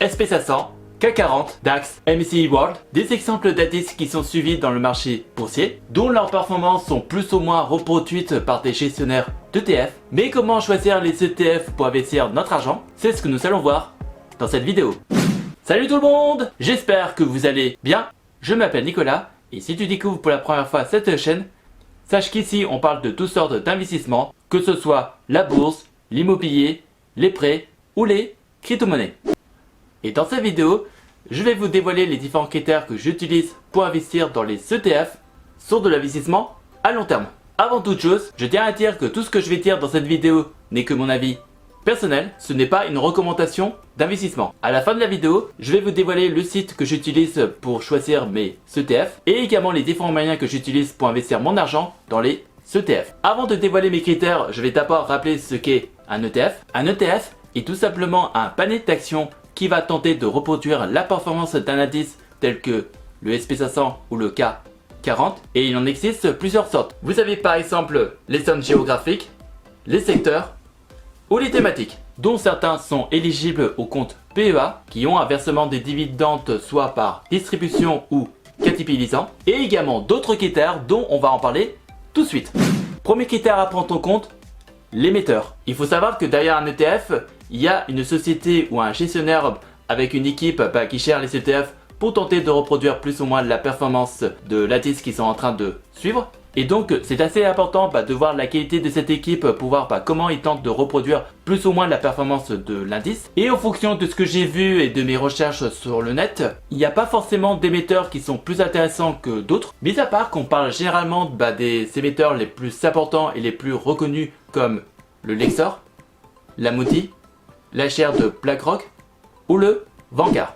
SP500, CAC40, DAX, MSCI World, des exemples d'indices qui sont suivis dans le marché boursier, dont leurs performances sont plus ou moins reproduites par des gestionnaires d'ETF. Mais comment choisir les ETF pour investir notre argent? C'est ce que nous allons voir dans cette vidéo. Salut tout le monde, j'espère que vous allez bien. Je m'appelle Nicolas et si tu découvres pour la première fois cette chaîne, sache qu'ici on parle de toutes sortes d'investissements, que ce soit la bourse, l'immobilier, les prêts ou les crypto-monnaies. Et dans cette vidéo, je vais vous dévoiler les différents critères que j'utilise pour investir dans les ETF sur de l'investissement à long terme. Avant toute chose, je tiens à dire que tout ce que je vais dire dans cette vidéo n'est que mon avis personnel, ce n'est pas une recommandation d'investissement. À la fin de la vidéo, je vais vous dévoiler le site que j'utilise pour choisir mes ETF et également les différents moyens que j'utilise pour investir mon argent dans les ETF. Avant de dévoiler mes critères, je vais d'abord rappeler ce qu'est un ETF. Un ETF est tout simplement un panier d'actions qui va tenter de reproduire la performance d'un indice tel que le SP500 ou le CAC40 et il en existe plusieurs sortes. Vous avez par exemple les zones géographiques, les secteurs ou les thématiques, dont certains sont éligibles au compte PEA qui ont un versement des dividendes soit par distribution ou capitalisant et également d'autres critères dont on va en parler tout de suite. Premier critère à prendre en compte, l'émetteur. Il faut savoir que derrière un ETF, il y a une société ou un gestionnaire avec une équipe qui gère les ETF pour tenter de reproduire plus ou moins la performance de l'indice qu'ils sont en train de suivre. Et donc c'est assez important de voir la qualité de cette équipe pour voir comment ils tentent de reproduire plus ou moins la performance de l'indice. Et en fonction de ce que j'ai vu et de mes recherches sur le net, il n'y a pas forcément d'émetteurs qui sont plus intéressants que d'autres. Mis à part qu'on parle généralement des émetteurs les plus importants et les plus reconnus comme le Lexor, la Moody, la chaire de BlackRock ou le Vanguard.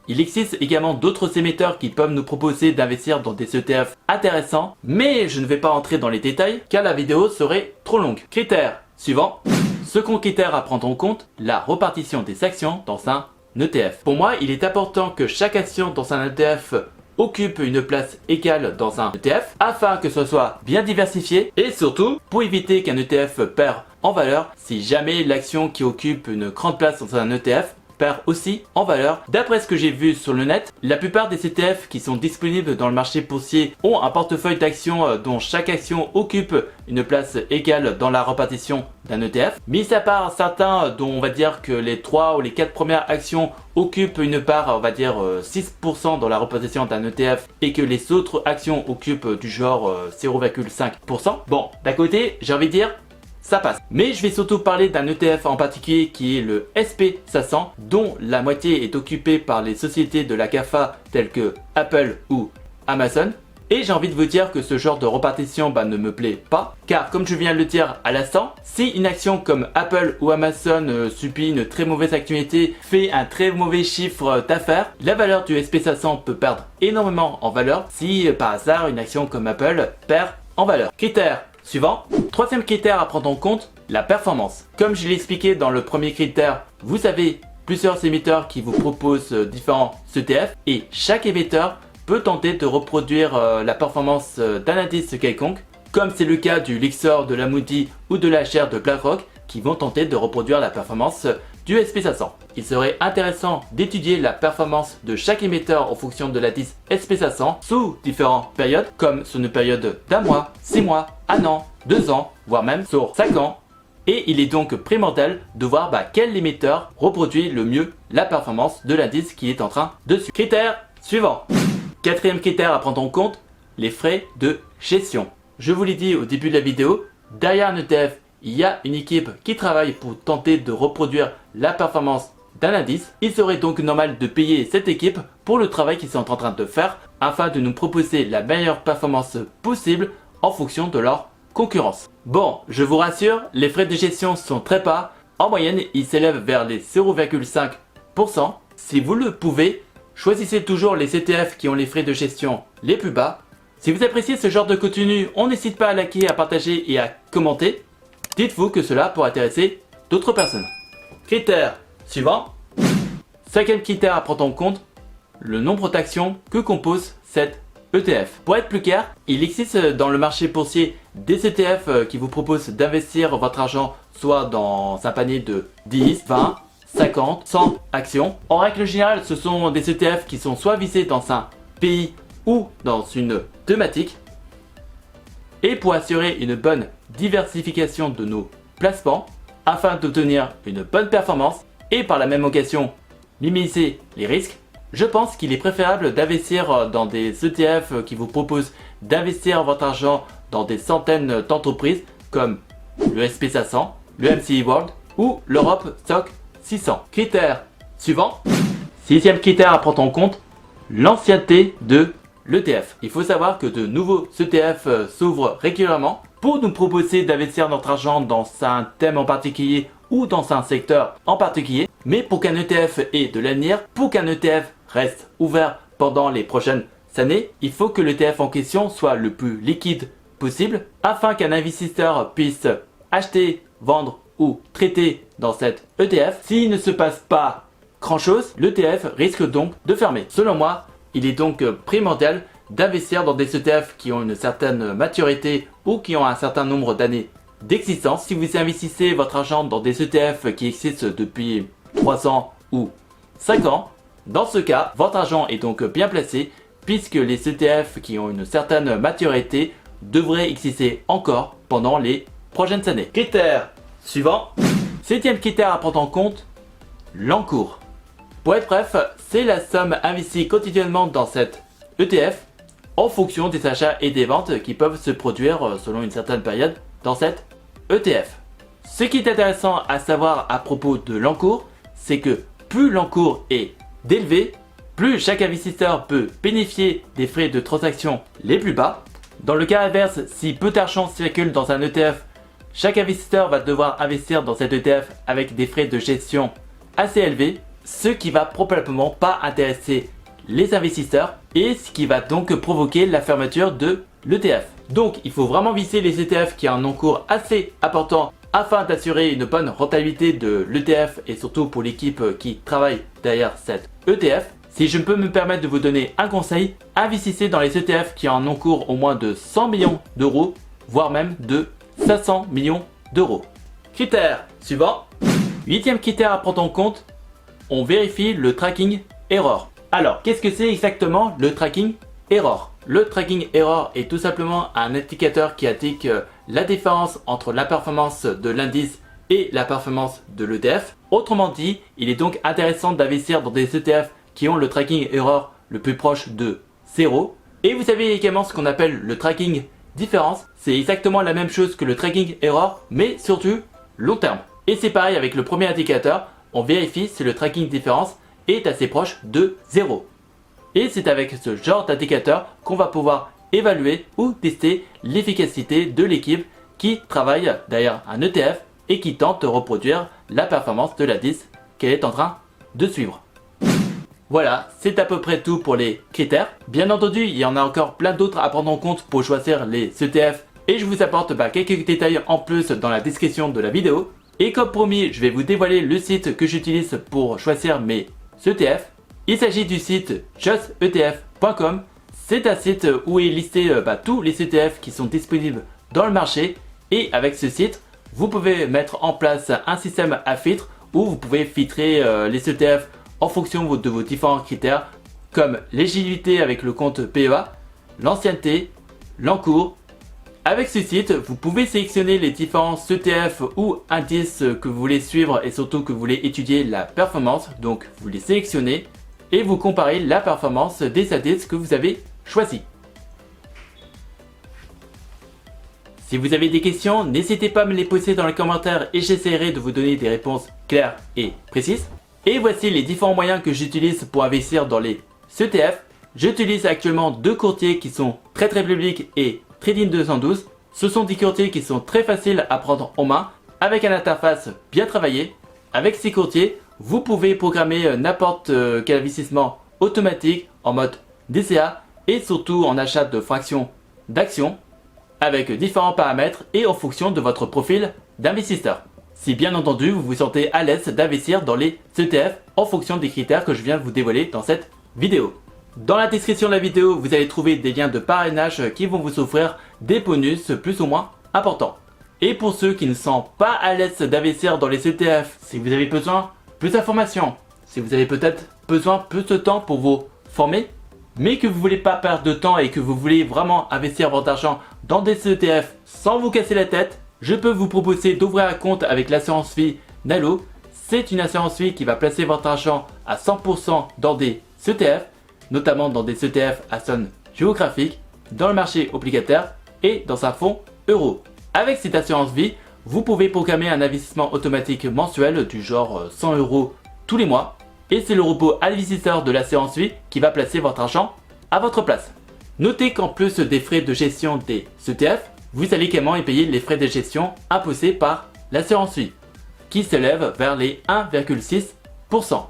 Il existe également d'autres émetteurs qui peuvent nous proposer d'investir dans des ETF intéressants, mais je ne vais pas entrer dans les détails car la vidéo serait trop longue. Critère suivant, second critère à prendre en compte, la répartition des actions dans un ETF. Pour moi, il est important que chaque action dans un ETF occupe une place égale dans un ETF afin que ce soit bien diversifié et surtout pour éviter qu'un ETF perd en valeur si jamais l'action qui occupe une grande place dans un ETF perd aussi en valeur. D'après ce que j'ai vu sur le net, la plupart des ETF qui sont disponibles dans le marché boursier ont un portefeuille d'actions dont chaque action occupe une place égale dans la répartition d'un ETF. Mis à part certains dont on va dire que les 3 ou les 4 premières actions occupent une part, on va dire 6% dans la répartition d'un ETF et que les autres actions occupent du genre 0,5%. Bon, d'un côté, j'ai envie de dire ça passe. Mais je vais surtout parler d'un ETF en particulier qui est le SP500 dont la moitié est occupée par les sociétés de la GAFA telles que Apple ou Amazon. Et j'ai envie de vous dire que ce genre de répartition ne me plaît pas car comme je viens de le dire à l'instant, si une action comme Apple ou Amazon subit une très mauvaise actualité, fait un très mauvais chiffre d'affaires, la valeur du SP500 peut perdre énormément en valeur si par hasard une action comme Apple perd en valeur. Critère suivant, troisième critère à prendre en compte, la performance. Comme je l'ai expliqué dans le premier critère, vous avez plusieurs émetteurs qui vous proposent différents ETF et chaque émetteur peut tenter de reproduire la performance d'un indice quelconque, comme c'est le cas du Lexor, de la Moody ou de la chaire de BlackRock qui vont tenter de reproduire la performance du SP500. Il serait intéressant d'étudier la performance de chaque émetteur en fonction de l'indice SP500 sous différentes périodes, comme sur une période d'un mois, 6 mois, 1 an, 2 ans, voire même sur 5 ans. Et il est donc primordial de voir quel émetteur reproduit le mieux la performance de l'indice qui est en train de suivre. Critère suivant. Quatrième critère à prendre en compte, les frais de gestion. Je vous l'ai dit au début de la vidéo, derrière un ETF, il y a une équipe qui travaille pour tenter de reproduire la performance d'un indice. Il serait donc normal de payer cette équipe pour le travail qu'ils sont en train de faire afin de nous proposer la meilleure performance possible en fonction de leur concurrence. Bon, je vous rassure, les frais de gestion sont très bas. En moyenne, ils s'élèvent vers les 0,5%. Si vous le pouvez, choisissez toujours les ETF qui ont les frais de gestion les plus bas. Si vous appréciez ce genre de contenu, on n'hésite pas à liker, à partager et à commenter. Dites-vous que cela pourrait intéresser d'autres personnes. Critère suivant. Cinquième critère à prendre en compte, le nombre d'actions que compose cette ETF. Pour être plus clair, il existe dans le marché boursier des ETF qui vous proposent d'investir votre argent soit dans un panier de 10, 20, 50, 100 actions. En règle générale, ce sont des ETF qui sont soit visés dans un pays ou dans une thématique. Et pour assurer une bonne diversification de nos placements, afin d'obtenir une bonne performance et par la même occasion minimiser les risques, je pense qu'il est préférable d'investir dans des ETF qui vous proposent d'investir votre argent dans des centaines d'entreprises comme le SP500, le MSCI World ou l'Europe Stock 600. Critère suivant. Sixième critère à prendre en compte, l'ancienneté de l'ETF. Il faut savoir que de nouveaux ETF s'ouvrent régulièrement pour nous proposer d'investir notre argent dans un thème en particulier ou dans un secteur en particulier. Mais pour qu'un ETF ait de l'avenir, pour qu'un ETF reste ouvert pendant les prochaines années, il faut que l'ETF en question soit le plus liquide possible afin qu'un investisseur puisse acheter, vendre ou traiter dans cet ETF. S'il ne se passe pas grand chose, l'ETF risque donc de fermer. Selon moi, il est donc primordial d'investir dans des ETF qui ont une certaine maturité ou qui ont un certain nombre d'années d'existence. Si vous investissez votre argent dans des ETF qui existent depuis 3 ans ou 5 ans, dans ce cas, votre argent est donc bien placé puisque les ETF qui ont une certaine maturité devraient exister encore pendant les prochaines années. Critère suivant. Septième critère à prendre en compte, l'encours. Pour être bref, c'est la somme investie quotidiennement dans cet ETF en fonction des achats et des ventes qui peuvent se produire selon une certaine période dans cet ETF. Ce qui est intéressant à savoir à propos de l'encours, c'est que plus l'encours est élevé, plus chaque investisseur peut bénéficier des frais de transaction les plus bas. Dans le cas inverse, si peu d'argent circule dans un ETF, chaque investisseur va devoir investir dans cet ETF avec des frais de gestion assez élevés, ce qui va probablement pas intéresser les investisseurs et ce qui va donc provoquer la fermeture de l'ETF. Donc il faut vraiment viser les ETF qui ont un encours assez important afin d'assurer une bonne rentabilité de l'ETF et surtout pour l'équipe qui travaille derrière cet ETF. Si je peux me permettre de vous donner un conseil, investissez dans les ETF qui ont un encours au moins de 100 millions d'euros, voire même de 500 millions d'euros. Critère suivant. Huitième critère à prendre en compte, on vérifie le tracking error. Alors, qu'est-ce que c'est exactement le tracking error? Le tracking error est tout simplement un indicateur qui indique la différence entre la performance de l'indice et la performance de l'ETF. Autrement dit, il est donc intéressant d'investir dans des ETF qui ont le tracking error le plus proche de 0. Et vous avez également ce qu'on appelle le tracking différence. C'est exactement la même chose que le tracking error, mais surtout long terme. Et c'est pareil avec le premier indicateur, on vérifie si le tracking différence est assez proche de 0. Et c'est avec ce genre d'indicateur qu'on va pouvoir évaluer ou tester l'efficacité de l'équipe qui travaille derrière un ETF et qui tente de reproduire la performance de l'indice qu'elle est en train de suivre. Voilà, c'est à peu près tout pour les critères. Bien entendu, il y en a encore plein d'autres à prendre en compte pour choisir les ETF et je vous apporte quelques détails en plus dans la description de la vidéo. Et comme promis, je vais vous dévoiler le site que j'utilise pour choisir mes ETF. Il s'agit du site justetf.com. C'est un site où est listé tous les ETF qui sont disponibles dans le marché. Et avec ce site, vous pouvez mettre en place un système à filtre où vous pouvez filtrer les ETF en fonction de vos différents critères comme l'agilité avec le compte PEA, l'ancienneté, l'encours. Avec ce site, vous pouvez sélectionner les différents ETF ou indices que vous voulez suivre et surtout que vous voulez étudier la performance. Donc vous les sélectionnez et vous comparez la performance des indices que vous avez choisis. Si vous avez des questions, n'hésitez pas à me les poser dans les commentaires et j'essaierai de vous donner des réponses claires et précises. Et voici les différents moyens que j'utilise pour investir dans les ETF. J'utilise actuellement deux courtiers qui sont très publics et Trading 212. Ce sont des courtiers qui sont très faciles à prendre en main avec une interface bien travaillée. Avec ces courtiers, vous pouvez programmer n'importe quel investissement automatique en mode DCA et surtout en achat de fractions d'actions avec différents paramètres et en fonction de votre profil d'investisseur. Si bien entendu vous vous sentez à l'aise d'investir dans les ETF en fonction des critères que je viens de vous dévoiler dans cette vidéo. Dans la description de la vidéo, vous allez trouver des liens de parrainage qui vont vous offrir des bonus plus ou moins importants. Et pour ceux qui ne sont pas à l'aise d'investir dans les ETF, si vous avez besoin plus d'informations, si vous avez peut-être besoin plus de temps pour vous former, mais que vous ne voulez pas perdre de temps et que vous voulez vraiment investir votre argent dans des ETF sans vous casser la tête, je peux vous proposer d'ouvrir un compte avec l'assurance vie Nalo. C'est une assurance vie qui va placer votre argent à 100% dans des ETF, notamment dans des ETF à zone géographique, dans le marché obligataire et dans un fonds euro. Avec cette assurance vie, vous pouvez programmer un investissement automatique mensuel du genre 100 € tous les mois et c'est le robot investisseur de l'assurance vie qui va placer votre argent à votre place. Notez qu'en plus des frais de gestion des ETF, vous allez également y payer les frais de gestion imposés par l'assurance vie qui s'élèvent vers les 1,6%.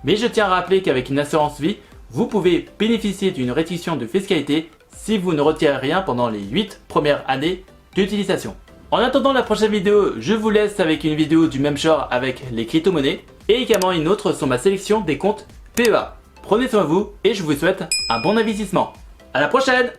Mais je tiens à rappeler qu'avec une assurance vie, vous pouvez bénéficier d'une réduction de fiscalité si vous ne retirez rien pendant les 8 premières années d'utilisation. En attendant la prochaine vidéo, je vous laisse avec une vidéo du même genre avec les crypto-monnaies et également une autre sur ma sélection des comptes PEA. Prenez soin de vous et je vous souhaite un bon investissement. À la prochaine!